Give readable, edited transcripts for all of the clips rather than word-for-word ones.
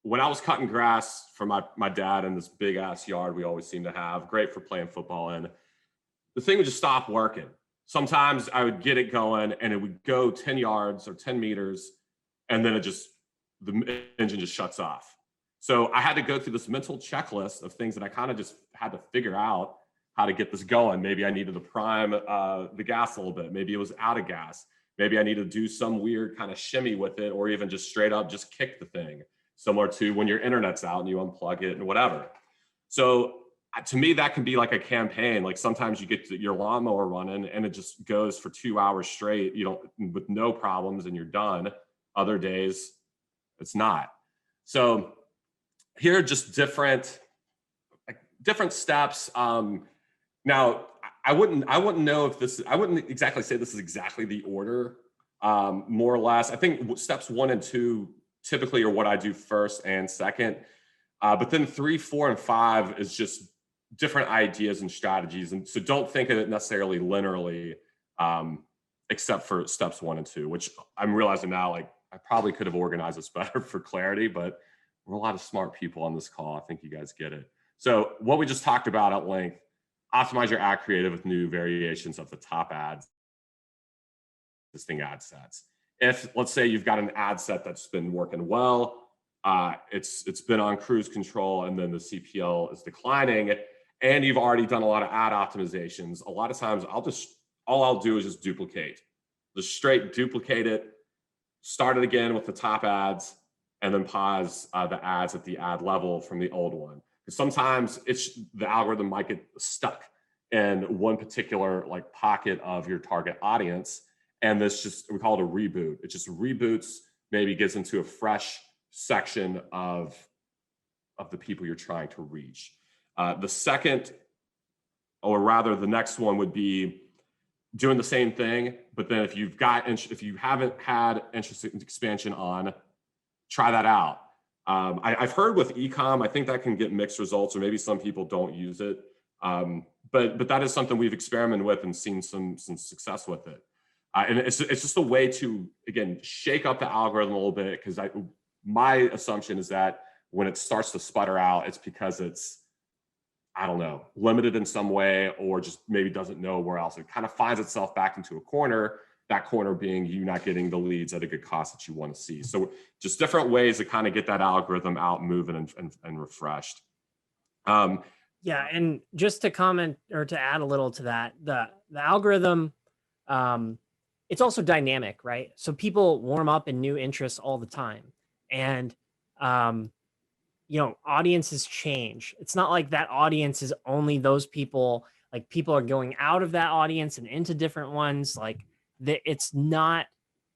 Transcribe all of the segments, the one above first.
when I was cutting grass for my dad in this big ass yard we always seem to have, great for playing football in, the thing would just stop working. Sometimes I would get it going and it would go 10 yards or 10 meters, and then the engine just shuts off. So I had to go through this mental checklist of things that I kind of just had to figure out how to get this going. Maybe I needed to prime the gas a little bit. Maybe it was out of gas. Maybe I needed to do some weird kind of shimmy with it, or even just straight up just kick the thing, similar to when your internet's out and you unplug it and whatever. So to me, that can be like a campaign. Like sometimes you get your lawnmower running and it just goes for 2 hours straight, with no problems, and you're done. Other days, it's not. So here are just different steps. Now, I wouldn't know if this. I wouldn't exactly say this is exactly the order. More or less, I think steps 1 and 2 typically are what I do first and second. But then 3, 4, and 5 is just different ideas and strategies. And so don't think of it necessarily linearly, except for steps 1 and 2, which I'm realizing now, like I probably could have organized this better for clarity, but we're a lot of smart people on this call. I think you guys get it. So what we just talked about at length: optimize your ad creative with new variations of the top ads, existing ad sets. If, let's say, you've got an ad set that's been working well, it's been on cruise control, and then the CPL is declining, and you've already done a lot of ad optimizations, a lot of times all I'll do is just duplicate. Just straight duplicate it, start it again with the top ads, and then pause the ads at the ad level from the old one. Because sometimes the algorithm might get stuck in one particular like pocket of your target audience, and we call it a reboot. It just reboots, maybe gets into a fresh section of the people you're trying to reach. The second, or rather the next one, would be doing the same thing, but then if you haven't had interest expansion on, try that out. I've heard with e-com, I think that can get mixed results, or maybe some people don't use it. But that is something we've experimented with and seen some success with it. And it's just a way to, again, shake up the algorithm a little bit, because my assumption is that when it starts to sputter out, it's because it's, I don't know, limited in some way, or just maybe doesn't know where else. It kind of finds itself back into a corner, that corner being you not getting the leads at a good cost that you want to see. So just different ways to kind of get that algorithm out moving and refreshed. Yeah, and just to comment or to add a little to that, the algorithm, it's also dynamic, right? So people warm up in new interests all the time, and audiences change. It's not like that audience is only those people. Like, people are going out of that audience and into different ones. Like, it's not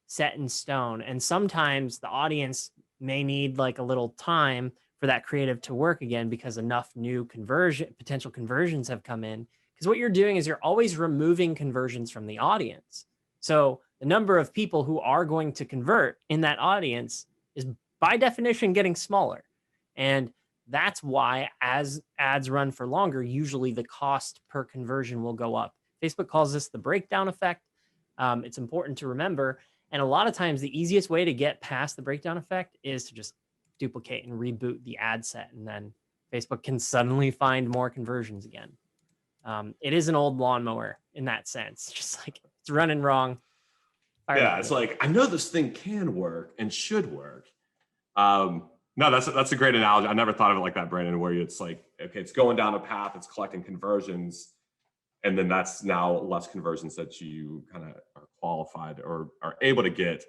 set in stone, and sometimes the audience may need like a little time for that creative to work again, because enough new potential conversions have come in. Because what you're doing is you're always removing conversions from the audience. So the number of people who are going to convert in that audience is by definition getting smaller. And that's why, as ads run for longer, usually the cost per conversion will go up. Facebook calls this the breakdown effect. It's important to remember. And a lot of times the easiest way to get past the breakdown effect is to just duplicate and reboot the ad set, and then Facebook can suddenly find more conversions again. It is an old lawnmower in that sense. Just like, it's running wrong. Yeah, it's like, I know this thing can work and should work. No, that's a great analogy. I never thought of it like that, Brandon, where it's like, okay, it's going down a path, it's collecting conversions, and then that's now less conversions that you kind of are qualified or are able to get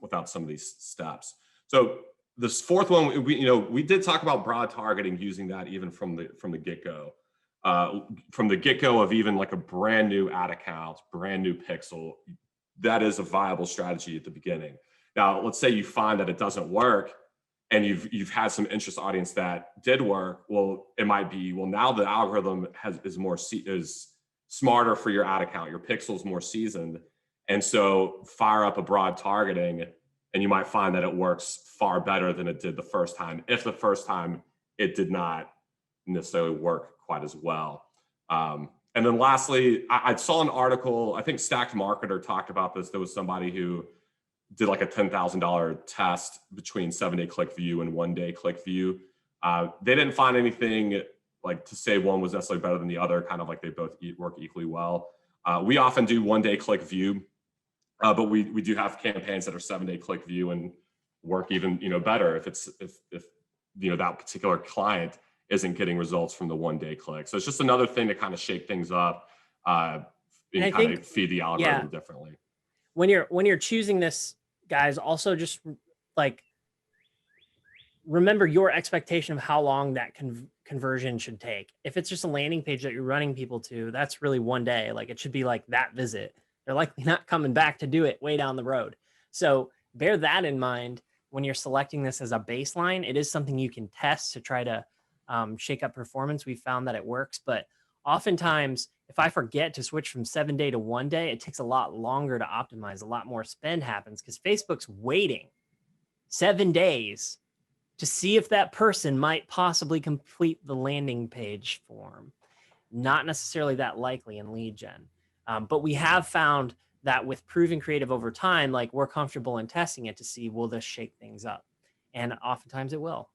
without some of these steps. So this fourth one, we did talk about broad targeting, using that even from the get-go. From the get-go of even like a brand new ad account, brand new pixel, that is a viable strategy at the beginning. Now, let's say you find that it doesn't work, and you've had some interest audience that did work. Well, it might be, now the algorithm is smarter for your ad account. Your pixel's more seasoned, and so fire up a broad targeting, and you might find that it works far better than it did the first time, if the first time it did not necessarily work quite as well. And then lastly, I saw an article, I think Stacked Marketer talked about this. There was somebody who did like a $10,000 test between 7-day click view and 1-day click view. They didn't find anything like to say one was necessarily better than the other, kind of like they both work equally well. We often do 1-day click view, but we do have campaigns that are 7-day click view and work even, better if that particular client isn't getting results from the 1-day click. So it's just another thing to kind of shake things up and kind of feed the algorithm differently. When you're choosing this, guys, also just like remember your expectation of how long that conversion should take. If it's just a landing page that you're running people to, that's really 1 day. Like it should be like that visit. They're likely not coming back to do it way down the road. So bear that in mind when you're selecting this as a baseline. It is something you can test to try to shake up performance. We found that it works, but oftentimes if I forget to switch from 7-day to 1 day, it takes a lot longer to optimize. A lot more spend happens because Facebook's waiting 7 days to see if that person might possibly complete the landing page form. Not necessarily that likely in lead gen. But we have found that with proven creative over time, like we're comfortable in testing it to see, will this shake things up? And oftentimes it will.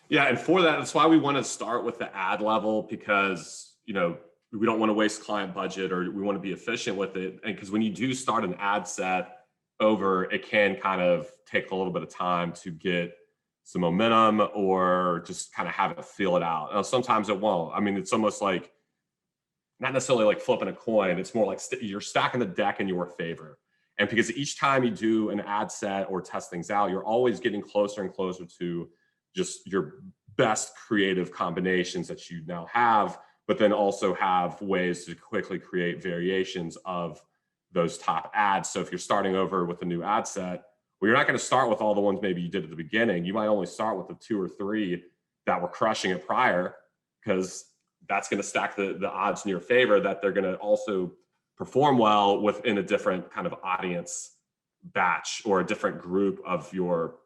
Yeah, and for that, that's why we want to start with the ad level, because, we don't want to waste client budget, or we want to be efficient with it. And because when you do start an ad set over, it can kind of take a little bit of time to get some momentum or just kind of have it feel it out. Now, sometimes it won't. I mean, it's almost like not necessarily like flipping a coin. It's more like you're stacking the deck in your favor. And because each time you do an ad set or test things out, you're always getting closer and closer to just your best creative combinations that you now have, but then also have ways to quickly create variations of those top ads. So if you're starting over with a new ad set, well, you're not going to start with all the ones maybe you did at the beginning. You might only start with the 2 or 3 that were crushing it prior, because that's going to stack the odds in your favor that they're going to also perform well within a different kind of audience batch or a different group of your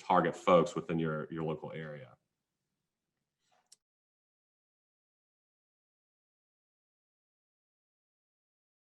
target folks within your local area.